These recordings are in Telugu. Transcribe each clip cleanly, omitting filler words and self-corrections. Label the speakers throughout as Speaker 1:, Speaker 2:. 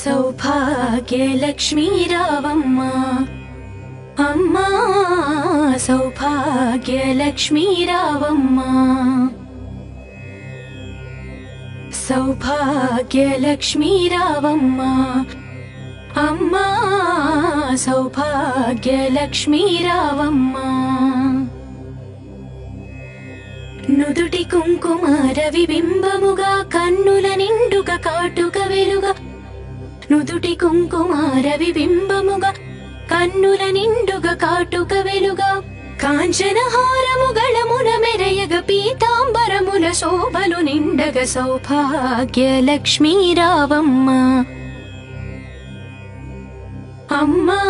Speaker 1: సౌభాగ్యలక్ష్మీ రావమ్మ అమ్మా, సౌభాగ్యలక్ష్మీ రావమ్మ, సౌభాగ్యలక్ష్మీ రావమ్మ అమ్మా, సౌభాగ్యలక్ష్మీ రావమ్మ. నుదుటి కుంకుమ రవిబింబముగా కన్నుల నిండుగా కాటుక వెలుగా, నుదుటి కుంకుమ రవిబింబముగా కన్నుల నిండుగా కాటుక వెలుగా, కాంచనహారము గళమున మెరయగ పీతాంబరముల శోభలు నిండగ సౌభాగ్యలక్ష్మీ రావమ్మ అమ్మా,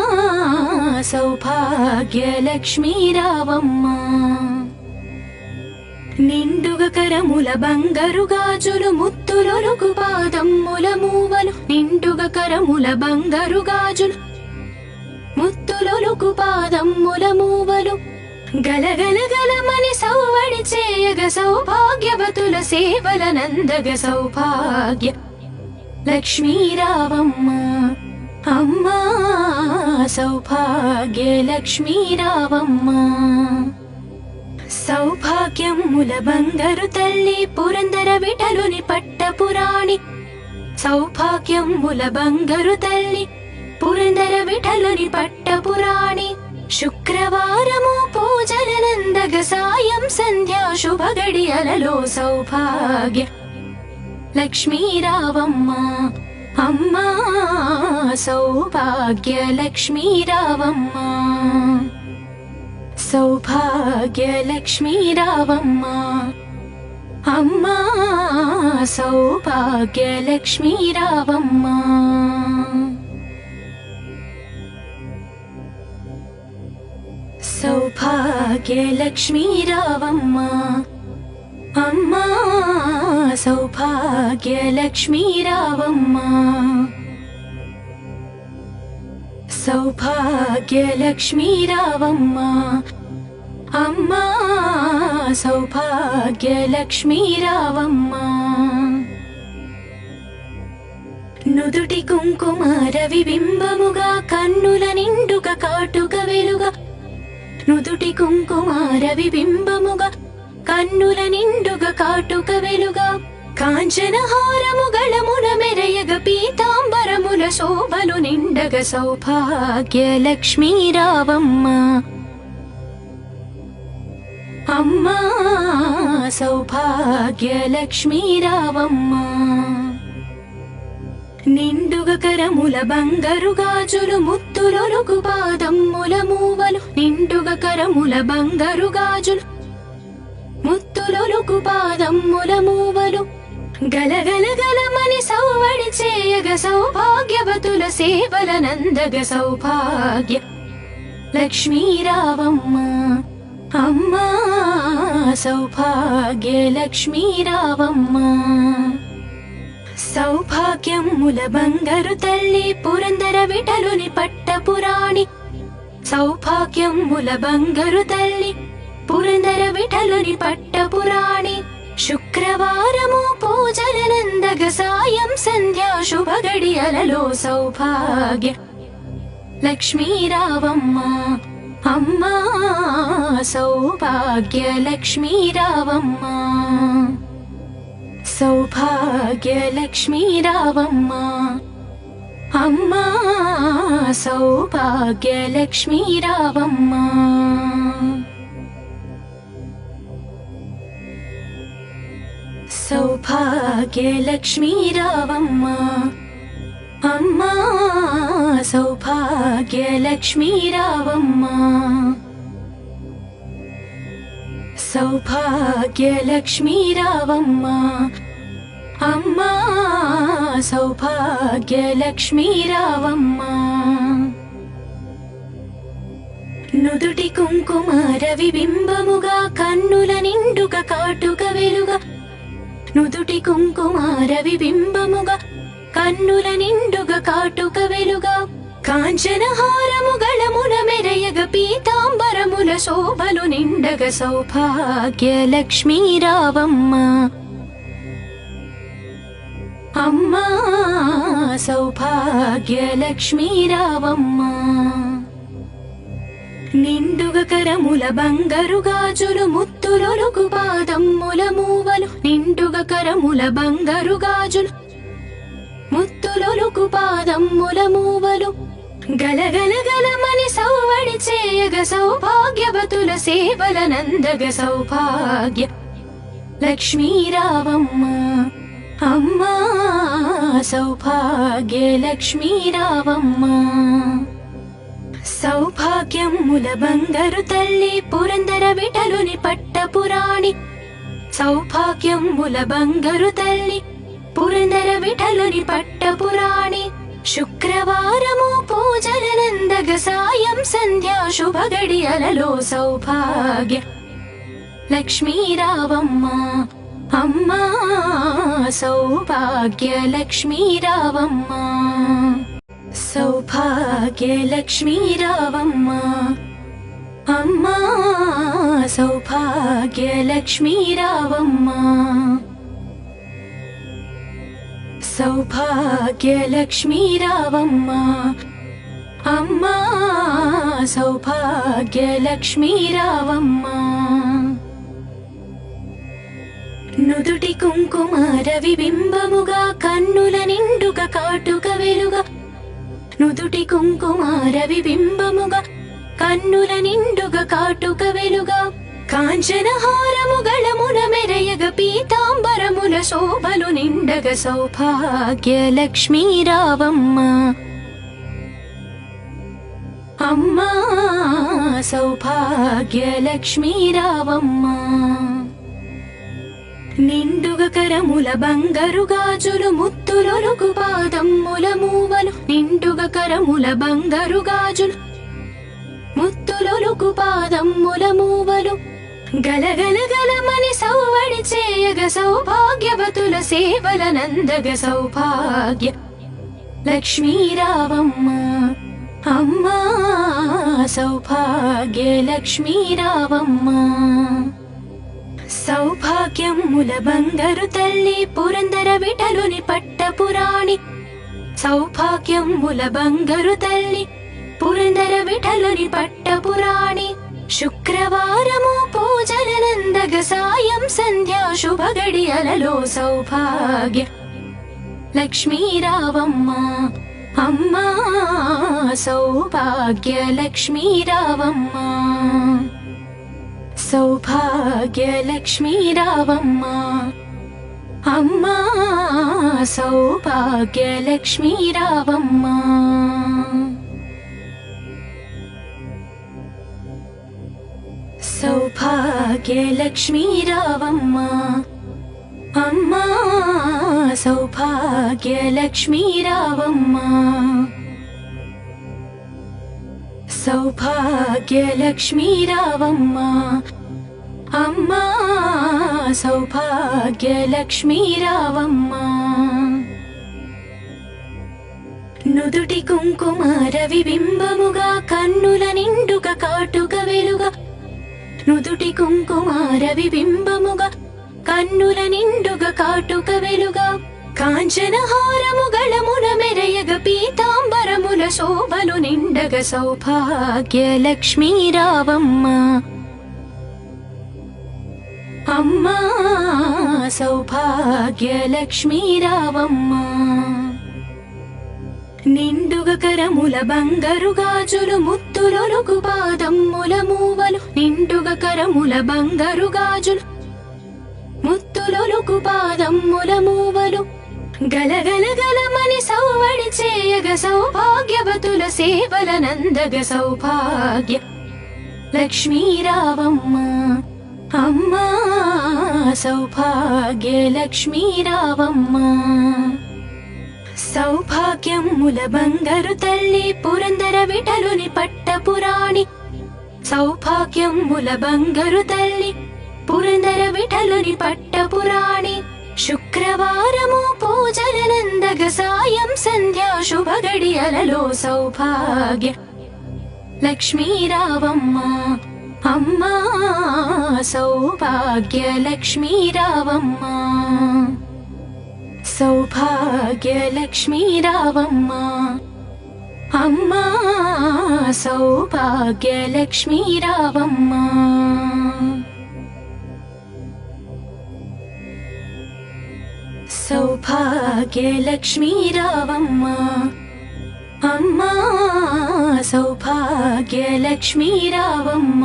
Speaker 1: సౌభాగ్యలక్ష్మీ రావమ్మ. నిండుగ కరముల బంగారు గాజులు ముత్తులొలుకు పాదమ్ముల మూవలు, నిండుగ కరముల బంగారు గాజులు ముత్తులొలుకు పాదమ్ముల మూవలు, గలగల గలమని సౌవడి చేయగ సౌభాగ్యవతుల సేవల నందగ సౌభాగ్య లక్ష్మీ రావమ్మ అమ్మా, సౌభాగ్యలక్ష్మీ రావమ్మ. సౌభాగ్యముల బంగారు తల్లి పురందర విఠలుని పట్టపురాణి, సౌభాగ్యముల బంగారు తల్లి పురందర విఠలుని పట్టపురాణి, శుక్రవారము పూజల నందగ సాయం సంధ్యా శుభ గడియలలో సౌభాగ్య లక్ష్మీ రావమ్మ అమ్మా, సౌభాగ్యలక్ష్మీ రావమ్మ, సౌభాగ్యలక్ష్మీ రావమ్మ అమ్మా, సౌభాగ్యలక్ష్మీ రావమ్మ. సౌభాగ్యలక్ష్మీ రావమ్మ అమ్మా, సౌభాగ్యలక్ష్మీ రావమ్మ, సౌభాగ్యలక్ష్మీ రావమ్మ అమ్మా, సౌభాగ్యలక్ష్మీ రావమ్మ. నుదుటి కుంకుమ రవిబింబముగా కన్నుల నిండుగా కాటుక వెలుగా, నుదుటి కుంకుమ రవిబింబముగా కన్నుల నిండుగా కాటుక వెలుగా, కాంచనహారము గళమున మెరయగ పీతాంబరముల శోభలు నిండగ సౌభాగ్యలక్ష్మీ రావమ్మ అమ్మా, సౌభాగ్యలక్ష్మీ రావమ్మ. నిండుగ కరముల బంగారు గాజులు ముత్తులొలుకు పాదమ్ముల మూవలు, నిండుగ కరముల బంగారు గాజులు ముత్తులొలుకు పాదమ్ముల మూవలు, గలగల గలమని సౌవడి చేయగ సౌభాగ్యవతుల సేవల నందగ సౌభాగ్య లక్ష్మీ రావమ్మ అమ్మా, సౌభాగ్యలక్ష్మీ రావమ్మ. సౌభాగ్యముల బంగారు తల్లి పురందర విఠలుని పట్టపురాణి, సౌభాగ్యముల బంగారు తల్లి పురందర విఠలుని పట్టపురాణి, శుక్రవారము పూజల నందగ సాయం సంధ్యా శుభ గడియలలో సౌభాగ్య లక్ష్మీ రావమ్మ అమ్మా, సౌభాగ్యలక్ష్మీ రావమ్మ, సౌభాగ్యలక్ష్మీ రావమ్మ అమ్మా, సౌభాగ్యలక్ష్మీ రావమ్మ. సౌభాగ్యలక్ష్మీ రావమ్మ అమ్మా, సౌభాగ్యలక్ష్మీ రావమ్మ, సౌభాగ్యలక్ష్మీ రావమ్మ అమ్మా, సౌభాగ్యలక్ష్మీ రావమ్మ. నుదుటి కుంకుమ రవిబింబముగా కన్నుల నిండుగా కాటుక వెలుగా, నుదుటి కుంకుమ రవిబింబముగా కన్నుల నిండుగా కాటుక వెలుగా, కాంచనహారము గళమున మెరయగ పీతాంబరముల శోభలు నిండగ సౌభాగ్యలక్ష్మీ రావమ్మ అమ్మా సౌభాగ్యలక్ష్మీ రావమ్మా. నిండుగా కరముల బంగారు గాజులు ముత్తులొలుకు పాదమ్ముల మూవలు. నిండుగా కరముల బంగారు గాజులు ముత్తులొలుకు పాదమ్ముల మూవలు. గలగల గలమని సౌవడి చేయగ సౌభాగ్యవతుల సేవల నందగ సౌభాగ్య లక్ష్మీ రావమ్మా. అమ్మా సౌభాగ్య లక్ష్మీ రావమ్మా. సౌభాగ్యముల బంగారు తల్లి పురందర విఠలుని పట్టపురాణి. సౌభాగ్యముల బంగారు తల్లి పురందర విఠలుని పట్టపురాణి. శుక్రవారము పూజల నందగ సాయం సంధ్యా శుభ గడియలలో సౌభాగ్య లక్ష్మీ రావమ్మా. అమ్మా సౌభాగ్య లక్ష్మీ రావమ్మా. సౌభాగ్య లక్ష్మీ రావమ్మా. అమ్మా సౌభాగ్య లక్ష్మీ రావమ్మా. సౌభాగ్య లక్ష్మీ రావమ్మా. అమ్మా సౌభాగ్య లక్ష్మీ రావమ్మా. నుదుటి కుంకుమార విబింబముగా కన్నుల నిండుగా కాటుక వెలుగా. నుదుటి కుంకుమార విబింబముగా కన్నుల నిండుగా కాటుక వెలుగా. కాంచన హారము గళమున మెరయగ పీతాంబరముల శోభలు నిండగ సౌభాగ్య లక్ష్మీ రావమ్మా. అమ్మా సౌభాగ్య లక్ష్మీ రావమ్మా. నిండుగా కరముల బంగారు గాజులు ముత్తులొలుకు పాదమ్ముల మూవలు. నిండుగా కరముల బంగారు గాజులు ముత్తులొలుకు పాదమ్ముల మూవలు. గలగల గలమని సౌవడి చేయగ సౌభాగ్యవతుల సేవల నందగ సౌభాగ్య లక్ష్మీ రావమ్మా. అమ్మా సౌభాగ్య లక్ష్మీ రావమ్మా. సౌభాగ్యముల బంగారు తల్లి పురందర విఠలుని పట్టపురాణి. సౌభాగ్యముల బంగారు తల్లి పురందర విఠలుని పట్టపురాణి. శుక్రవారము పూజల నందగ సాయం సంధ్యా శుభ గడియలలో సౌభాగ్య లక్ష్మీ రావమ్మా. అమ్మా సౌభాగ్య లక్ష్మీ రావమ్మా. సౌభాగ్య లక్ష్మీ రావమ్మా. అమ్మా సౌభాగ్య లక్ష్మీ రావమ్మా. సౌభాగ్య లక్ష్మీ రావమ్మా. అమ్మా సౌభాగ్య లక్ష్మీ రావమ్మా. సౌభాగ్య లక్ష్మీ రావమ్మా. అమ్మా సౌభాగ్య లక్ష్మీ రావమ్మా. నుదుటి కుంకుమార విబింబముగా కన్నుల నిండుగా కాటుక వెలుగా. నుదుటి కుంకుమార విబింబముగా కన్నుల నిండుగా కాటుక వెలుగా. కాంచన హారము గళమున మెరయగ పీతాంబరముల శోభలు నిండగ సౌభాగ్య లక్ష్మీ రావమ్మా. అమ్మా సౌభాగ్య లక్ష్మీ రావమ్మా. నిండుగా కరముల బంగారు గాజులు ముత్తులొలుకు పాదమ్ముల మూవలు. నిండుగా కరముల బంగారు గాజులు ముత్తులొలుకు పాదమ్ముల మూవలు. గలగల గలమని సౌవడి చేయగ సౌభాగ్యవతుల సేవల నందగ సౌభాగ్య లక్ష్మీ రావమ్మా. అమ్మా సౌభాగ్య లక్ష్మీ రావమ్మా. సౌభాగ్యముల బంగారు తల్లి పురందర విఠలుని పట్టపురాణి. సౌభాగ్యముల బంగారు తల్లి పురందర విఠలుని పట్టపురాణి. శుక్రవారము పూజల నందగ సాయం సంధ్యా శుభ గడియలలో సౌభాగ్య లక్ష్మీ రావమ్మా. అమ్మా సౌభాగ్య లక్ష్మీ రావమ్మా. సౌభాగ్యలక్ష్మీ రావమ్మ అమ్మా సౌభాగ్యలక్ష్మీ రావమ్మ సౌభాగ్యలక్ష్మీ రావమ్మ అమ్మా సౌభాగ్యలక్ష్మీ రావమ్మ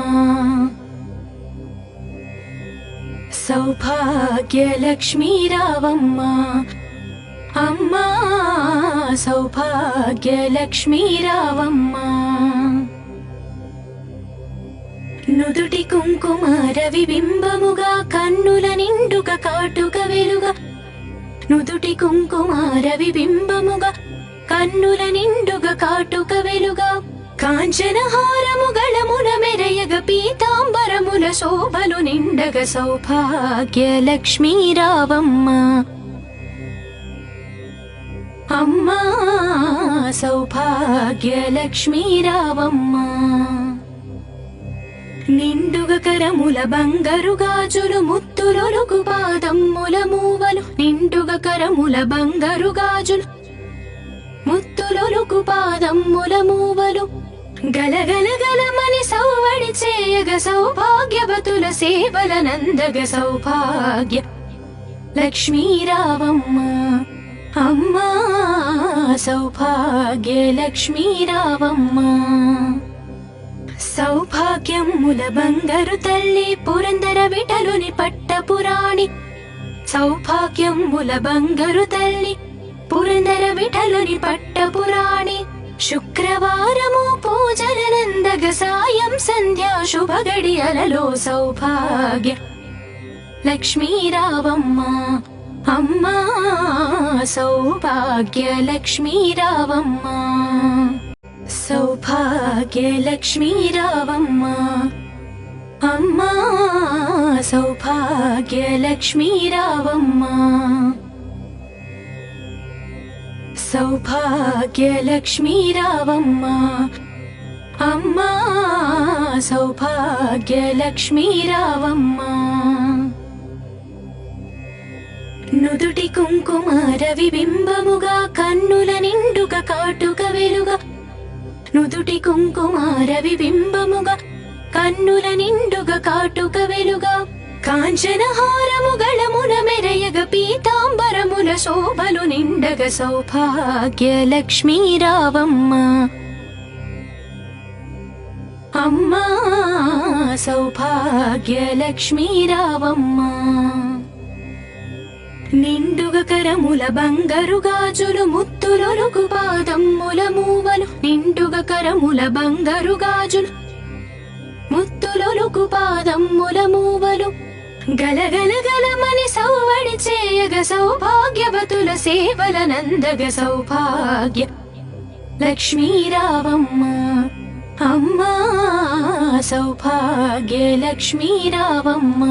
Speaker 1: సౌభాగ్యలక్ష్మీ రావమ్మ అమ్మా సౌభాగ్యలక్ష్మీ రావమ్మ నుదుటి కుంకుమార విబింబముగా కన్నుల నిండుగా కాటుక వెలుగా నుదుటి కుంకుమార విబింబముగా కన్నుల నిండుగా కాటుక వెలుగా కాంచన హారము గళమున మెరయగ పీతాంబరముల శోభలు నిండగ సౌభాగ్యలక్ష్మీ రావమ్మ అమ్మా సౌభాగ్యలక్ష్మీ రావమ్మ నిండుగ కరముల బంగారు గాజులు ముత్తులొలుకు పాదమ్ముల మూవలు నిండుగ కరముల బంగారు గాజులు ముత్తులొలుకు పాదమ్ముల మూవలు గలగల గలమని సౌవడి చేయగ సౌభాగ్యవతుల సేవల నందగ సౌభాగ్య లక్ష్మీ రావమ్మ అమ్మా సౌభాగ్యలక్ష్మీ రావమ్మ సౌభాగ్యముల బంగారు తల్లి పురందర విఠలుని పట్టపురాణి సౌభాగ్యముల బంగారు తల్లి పురందర విఠలుని పట్టపురాణి శుక్రవారము పూజల నందగ సాయం సంధ్యా శుభ గడియలలో సౌభాగ్య లక్ష్మీ రావమ్మ అమ్మా సౌభాగ్యలక్ష్మీ రావమ్మ సౌభాగ్యలక్ష్మీ రావమ్మ అమ్మా సౌభాగ్యలక్ష్మీ రావమ్మ సౌభాగ్యలక్ష్మీ రావమ్మ అమ్మా సౌభాగ్యలక్ష్మీ రావమ్మ నుదుటి కుంకుమార విబింబముగా కన్నుల నిండుగా కాటుక వెలుగా నుదుటి కుంకుమార విబింబముగా కన్నుల నిండుగా కాటుక వెలుగా కాంచన హారము గళమున మెరయగ పీతాంబరముల శోభలు నిండగ సౌభాగ్యలక్ష్మీ రావమ్మ అమ్మా సౌభాగ్యలక్ష్మీ రావమ్మ నిండుగ కరముల బంగారు గాజులు ముత్తులొలుకు పాదమ్ముల మూవలు నిండుగ కరముల బంగారు గాజులు ముత్తులొలుకు పాదమ్ముల మూవలు గలగల గలమని సౌవడి చేయగ సౌభాగ్యవతుల సేవల నందగ సౌభాగ్య లక్ష్మీ రావమ్మ అమ్మా సౌభాగ్యలక్ష్మీ రావమ్మ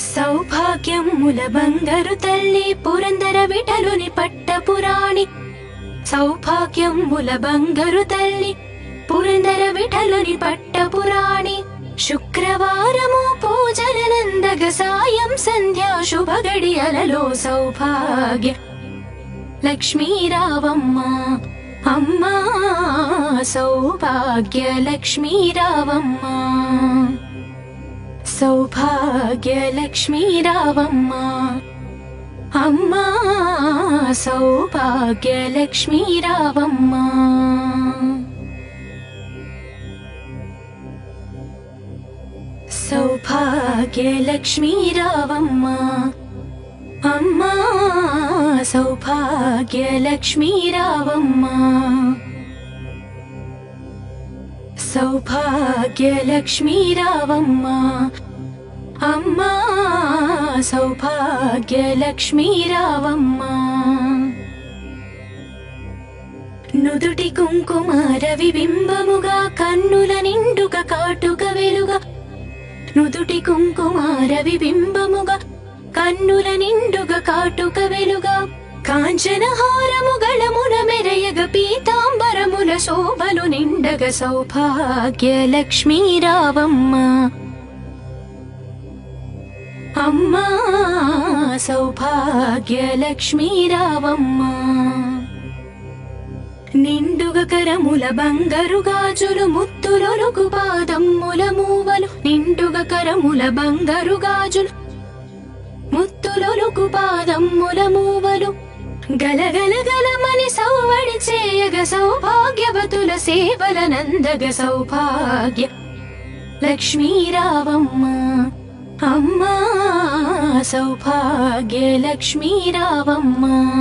Speaker 1: సౌభాగ్యముల బంగారు తల్లి పురందర విఠలుని పట్టపురాణి సౌభాగ్యముల బంగారు తల్లి పురందర విఠలుని పట్టపురాణి శుక్రవారము పూజల నందగ సాయం సంధ్యా శుభ గడియలలో సౌభాగ్య లక్ష్మీ రావమ్మ అమ్మా సౌభాగ్యలక్ష్మీ రావమ్మ సౌభాగ్యలక్ష్మీ రావమ్మ అమ్మా సౌభాగ్యలక్ష్మీ రావమ్మ సౌభాగ్యలక్ష్మీ రావమ్మ అమ్మా సౌభాగ్యలక్ష్మీ రావమ్మ సౌభాగ్యలక్ష్మీ రావమ్మ అమ్మా సౌభాగ్యలక్ష్మీ రావమ్మ నుదుటి కుంకుమార విబింబముగా కన్నుల నిండుగా కాటుక వెలుగా నుదుటి కుంకుమార విబింబముగా కన్నుల నిండుగా కాటుక వెలుగా కాంచన హారము గళమున మెరయగ పీతాంబరముల శోభలు నిండగ సౌభాగ్యలక్ష్మీ రావమ్మ అమ్మా సౌభాగ్యలక్ష్మీ రావమ్మా. నిండుగ కరముల బంగారు గాజులు ముత్తులొలుకు పాదమ్ముల మూవలు. నిండుగ కరముల బంగారు గాజులు ముత్తులొలుకు పాదమ్ముల మూవలు. గలగల గలమని సౌవడి చేయగ సౌభాగ్యవతుల సేవల నందగ సౌభాగ్య లక్ష్మీ రావమ్మా. అమ్మా సౌభాగ్య లక్ష్మీ రావమ్మా.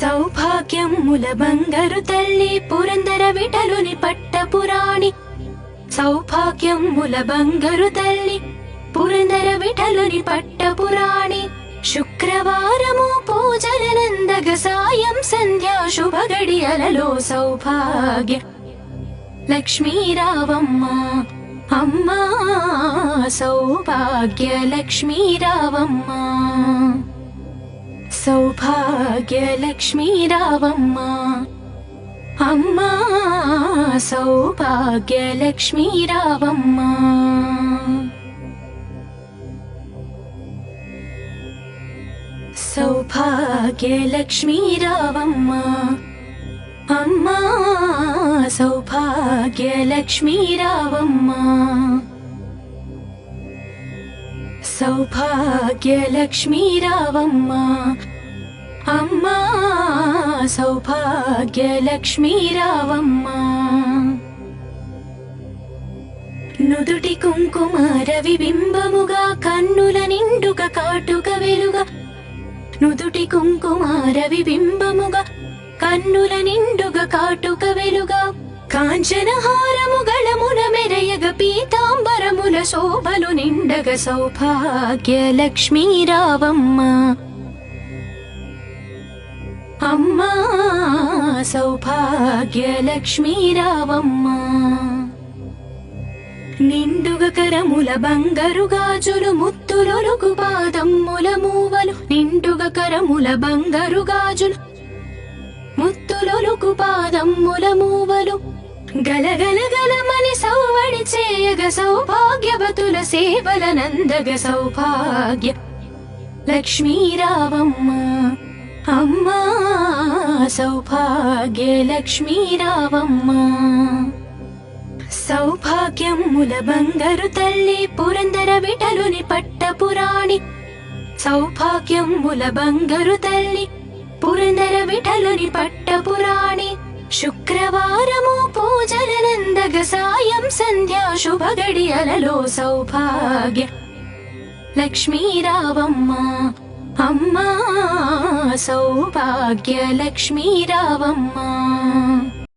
Speaker 1: సౌభాగ్యముల బంగారు తల్లి పురందర విఠలుని పట్టపురాణి. సౌభాగ్యముల బంగారు తల్లి పురందర విఠలుని పట్టపురాణి. శుక్రవారము పూజల నందగ సాయం సంధ్యా శుభ గడియలలో సౌభాగ్య లక్ష్మీ రావమ్మా. అమ్మా సౌభాగ్య లక్ష్మీ రావమ్మా. సౌభాగ్య లక్ష్మీ రావమ్మా. అమ్మా సౌభాగ్య లక్ష్మీ రావమ్మా. సౌభాగ్య లక్ష్మీ రావమ్మా. అమ్మా సౌభాగ్య లక్ష్మీ రావమ్మా. సౌభాగ్య లక్ష్మీ రావమ్మా. అమ్మా సౌభాగ్య లక్ష్మీ రావమ్మా. నుదుటి కుంకుమార విబింబముగా కన్నుల నిండుక కాటుక వెలుగా. నుదుటి కుంకుమార విబింబముగా కన్నుల నిండుగ కాటుక వెలుగా. కాంచనహారము గళమున మెరయగ పీతాంబరముల శోభలు నిండగ సౌభాగ్య లక్ష్మీ రావమ్మా. అమ్మా సౌభాగ్య లక్ష్మీ రావమ్మా. నిండుగ కరముల బంగారు గాజులు ముత్తులొలుకు పాదమ్ముల మూవలు. నిండుగ కరముల బంగారు గాజులు ముత్తులొలుకు పాదమ్ముల మూవలు. గలగల గలమని సౌవడి చేయగ సౌభాగ్యవతుల సేవల నందగ సౌభాగ్య లక్ష్మీ రావమ్మా. అమ్మా సౌభాగ్య లక్ష్మీ రావమ్మా. సౌభాగ్యముల బంగారు తల్లి పురందర విఠలుని పట్టపురాణి. సౌభాగ్యముల బంగారు తల్లి పురందర విఠలుని పట్టపురాణి. శుక్రవారము పూజల నందగ సాయం సంధ్యా శుభ గడియలలో సౌభాగ్య లక్ష్మీ రావమ్మా. అమ్మా సౌభాగ్య లక్ష్మీ రావమ్మా.